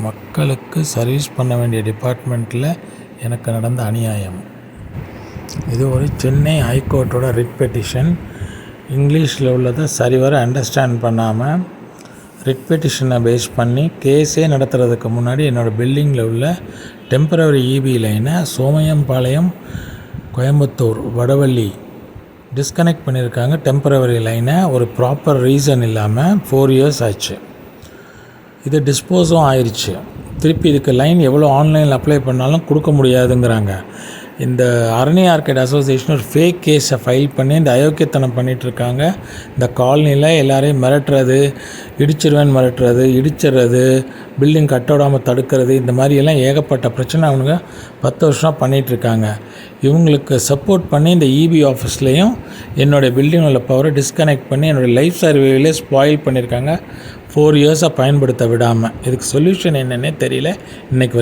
மக்களுக்கு சர்வீஸ் பண்ண வேண்டிய டிபார்ட்மெண்ட்டில் எனக்கு நடந்த அநியாயம். இது ஒரு சென்னை ஹைகோர்ட்டோட ரிட் பெட்டிஷன். இங்கிலீஷில் உள்ளதை சரிவர அண்டர்ஸ்டாண்ட் பண்ணாமல் ரிட் பெட்டிஷனை பேஸ் பண்ணி கேஸே நடத்துறதுக்கு முன்னாடி என்னோடய பில்டிங்கில் உள்ள டெம்பரவரி இபி லைனை சோமையம்பாளையம் கோயம்புத்தூர் வடவள்ளி டிஸ்கனெக்ட் பண்ணியிருக்காங்க. டெம்பரவரி லைனை ஒரு ப்ராப்பர் ரீசன் இல்லாமல் 4 years ஆச்சு. இது டிஸ்போஸும் ஆயிடுச்சு. திருப்பி இதுக்கு லைன் எவ்வளோ ஆன்லைனில் அப்ளை பண்ணாலும் கொடுக்க முடியாதுங்கிறாங்க. இந்த அரணி ஆர்கேட் அசோசியேஷன் ஒரு ஃபேக் கேஸை ஃபைல் பண்ணி இந்த அயோக்கியத்தனம் பண்ணிகிட்ருக்காங்க. இந்த காலனியில் எல்லாரையும் மிரட்டுறது, இடிச்சிருவேன்னு மிரட்டுறது, இடிச்சிடுறது, பில்டிங் கட்டோடாமல் தடுக்கிறது, இந்த மாதிரியெல்லாம் ஏகப்பட்ட பிரச்சனை அவனுங்க 10 வருஷம் பண்ணிகிட்ருக்காங்க. இவங்களுக்கு சப்போர்ட் பண்ணி இந்த இபி ஆஃபீஸ்லேயும் என்னுடைய பில்டிங் உள்ள பவரை டிஸ்கனெக்ட் பண்ணி என்னுடைய லைஃப் சர்வேவிலே ஸ்பாயில் பண்ணியிருக்காங்க. 4 years பயன்படுத்த விடாமல். இதுக்கு சொல்யூஷன் என்னன்னே தெரியல. இன்றைக்கி